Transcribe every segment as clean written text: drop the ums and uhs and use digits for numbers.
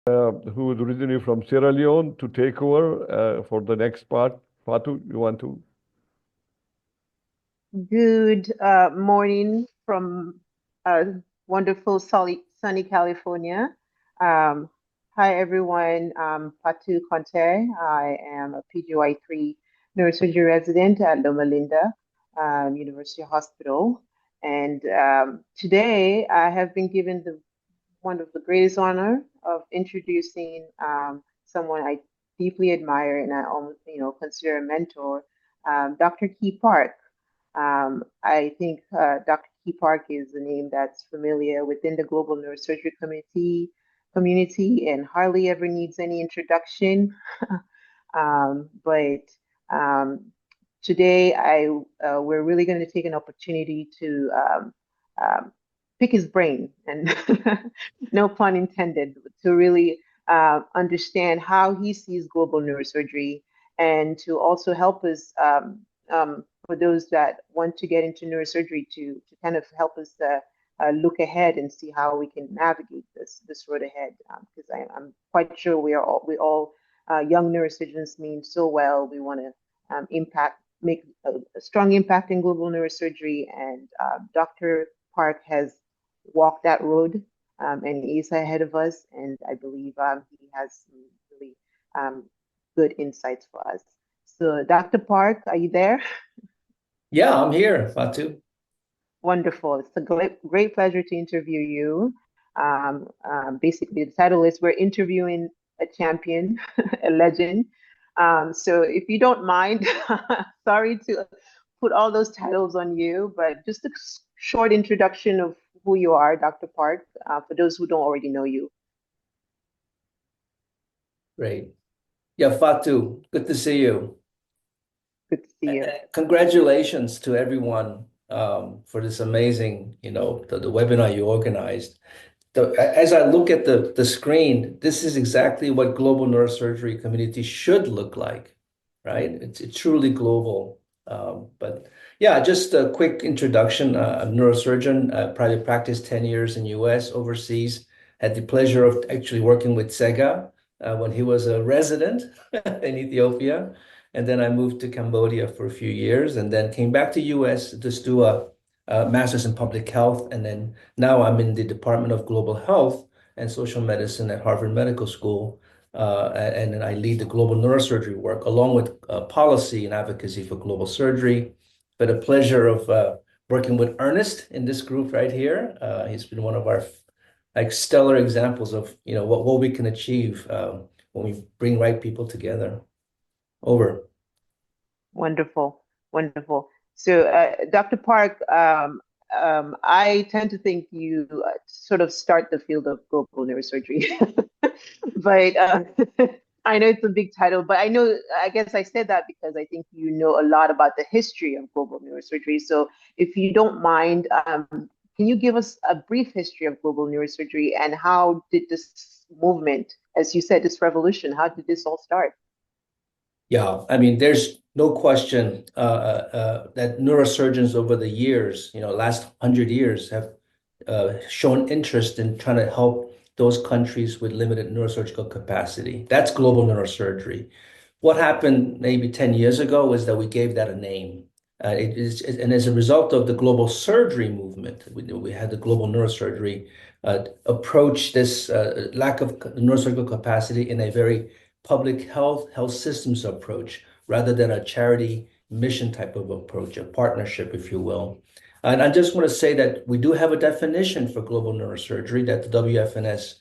who is originally from Sierra Leone, to take over for the next part. Fatu, you want to? Good morning from wonderful sunny California. Um, Hi everyone, Fatu Conteh. I am a PGY3 neurosurgery resident at Loma Linda University Hospital. And today I have been given one of the greatest honor of introducing someone I deeply admire and I almost, consider a mentor, Dr. Key Park. I think Dr. Key Park is a name that's familiar within the global neurosurgery community and hardly ever needs any introduction. But today, we're really going to take an opportunity to pick his brain, and no pun intended, to really understand how he sees global neurosurgery, and to also help us, for those that want to get into neurosurgery, to kind of help us look ahead and see how we can navigate this road ahead. Because I'm quite sure we all young neurosurgeons mean so well. We want to make a strong impact in global neurosurgery, and Dr. Park has walked that road, and he's ahead of us. And I believe he has some really good insights for us. So, Dr. Park, are you there? Yeah, I'm here, Fatu. Wonderful. It's a great pleasure to interview you. Basically, the title is We're Interviewing a Champion, a Legend. So if you don't mind, sorry to put all those titles on you, but just a short introduction of who you are, Dr. Park, for those who don't already know you. Great. Yeah, Fatu, good to see you. Good to see you. Congratulations to everyone for this amazing, the webinar you organized. As I look at the screen, this is exactly what global neurosurgery community should look like, right? It's truly global. But yeah, just a quick introduction. I'm a neurosurgeon, private practice 10 years in US, overseas. Had the pleasure of actually working with Sega when he was a resident in Ethiopia. And then I moved to Cambodia for a few years and then came back to US to do a master's in public health. And then now I'm in the Department of Global Health and Social Medicine at Harvard Medical School. And then I lead the global neurosurgery work along with policy and advocacy for global surgery. But a pleasure of working with Ernest in this group right here. He's been one of our stellar examples of what we can achieve when we bring right people together. Over. Wonderful, wonderful. So, Dr. Park, I tend to think you sort of start the field of global neurosurgery, but I know it's a big title, but I guess I said that because I think you know a lot about the history of global neurosurgery. So if you don't mind, can you give us a brief history of global neurosurgery and how did this movement, as you said, this revolution, how did this all start? Yeah, I mean, there's no question that neurosurgeons over the years, last 100 years, have shown interest in trying to help those countries with limited neurosurgical capacity. That's global neurosurgery. What happened maybe 10 years ago is that we gave that a name. And as a result of the global surgery movement, we had the global neurosurgery approach this lack of neurosurgical capacity in a very public health systems approach rather than a charity mission type of approach, a partnership, if you will. And I just want to say that we do have a definition for global neurosurgery that the WFNS,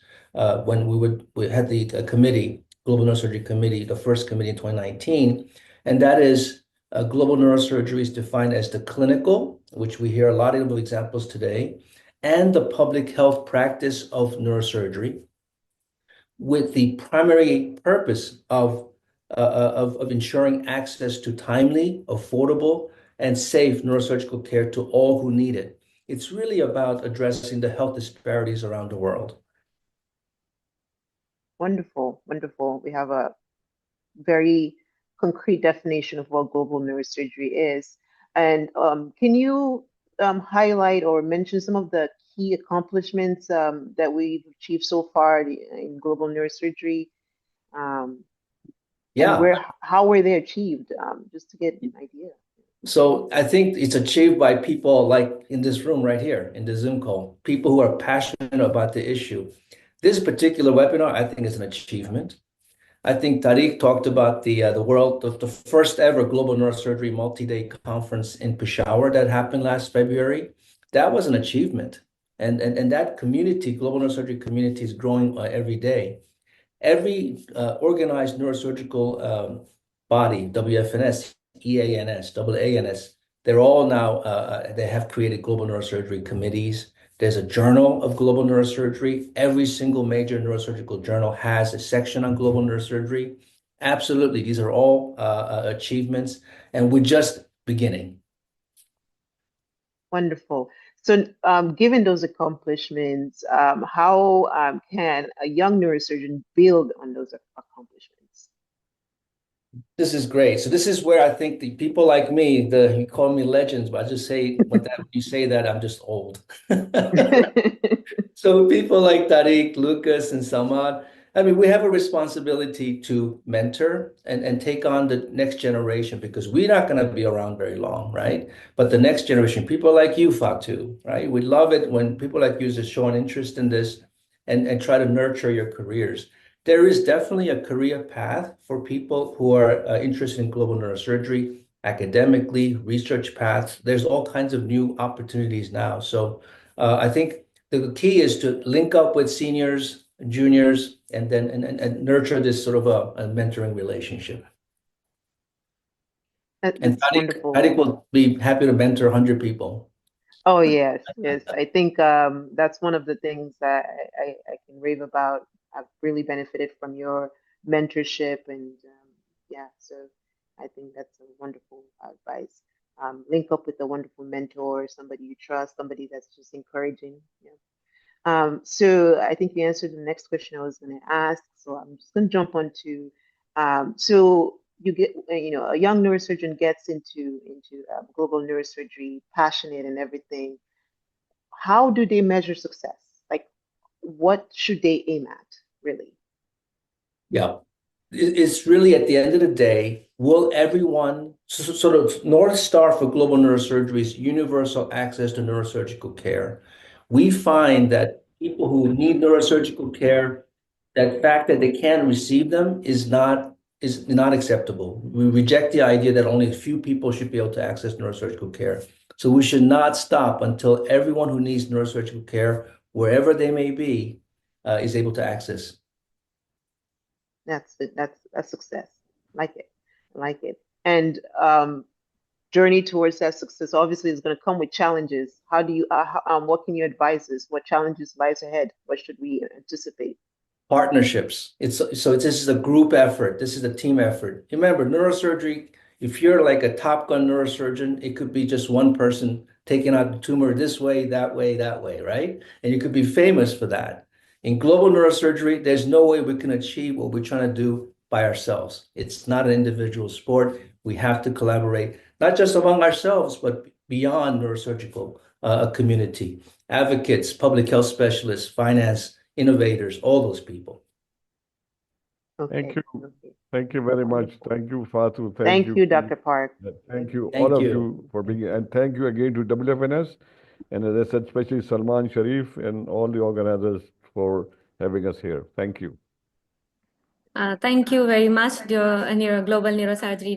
when we had the committee, Global Neurosurgery Committee, the first committee in 2019, and that is global neurosurgery is defined as the clinical, which we hear a lot of examples today, and the public health practice of neurosurgery, with the primary purpose of ensuring access to timely, affordable, and safe neurosurgical care to all who need it. It's really about addressing the health disparities around the world. Wonderful, wonderful. We have a very concrete definition of what global neurosurgery is. And can you highlight or mention some of the key accomplishments that we've achieved so far in global neurosurgery? And Yeah. how were they achieved? Just to get an idea. So I think it's achieved by people like in this room right here, in the Zoom call, people who are passionate about the issue. This particular webinar, I think, is an achievement. I think Tariq talked about the first ever global neurosurgery multi-day conference in Peshawar that happened last February. That was an achievement. And that community, global neurosurgery community, is growing every day. Every organized neurosurgical body, WFNS, EANS, AANS, they're all now, they have created global neurosurgery committees. There's a journal of global neurosurgery. Every single major neurosurgical journal has a section on global neurosurgery. Absolutely, these are all achievements, and we're just beginning. Wonderful. So, given those accomplishments, how can a young neurosurgeon build on those accomplishments? This is great. So this is where I think the people like me, you call me legends, but I just say when you say that, I'm just old. So people like Tariq, Lucas, and Samad, I mean, we have a responsibility to mentor and take on the next generation because we're not going to be around very long, right? But the next generation, people like you, Fatu, right? We love it when people like you just show an interest in this and try to nurture your careers. There is definitely a career path for people who are interested in global neurosurgery, academically, research paths. There's all kinds of new opportunities now. So I think the key is to link up with seniors, juniors, and then and nurture this sort of a mentoring relationship. That's wonderful. Tariq will be happy to mentor 100 people. Oh, yes, yes. I think that's one of the things that I can rave about. I've really benefited from your mentorship, and yeah, so I think that's a wonderful advice. Link up with a wonderful mentor, somebody you trust, somebody that's just encouraging. Yeah. So I think you answered the next question I was going to ask. So I'm just going to jump on to, so you get, a young neurosurgeon gets into global neurosurgery, passionate and everything. How do they measure success? Like, what should they aim at, really? Yeah. It's really at the end of the day, will everyone sort of North Star for global neurosurgery is universal access to neurosurgical care. We find that people who need neurosurgical care, that fact that they can't receive them is not acceptable. We reject the idea that only a few people should be able to access neurosurgical care. So we should not stop until everyone who needs neurosurgical care, wherever they may be, is able to access. That's it. That's a success. Like it. Like it. And journey towards that success obviously is going to come with challenges. How do you what can you advise us? What challenges lies ahead? What should we anticipate? Partnerships. This is a group effort. This is a team effort. Remember, neurosurgery, if you're like a Top Gun neurosurgeon, it could be just one person taking out the tumor this way, that way, right? And you could be famous for that. In global neurosurgery, there's no way we can achieve what we're trying to do by ourselves. It's not an individual sport. We have to collaborate, not just among ourselves, but beyond neurosurgical community. Advocates, public health specialists, finance, innovators, all those people. Okay. Thank you. Okay. Thank you very much. Thank you, Fatu. Thank you, Dr. Park. Thank you, Thank all you. of you for being here. And thank you again to WFNS. And as I said, especially Salman Sharif and all the organizers for having us here. Thank you. Thank you very much, Global Neurosurgery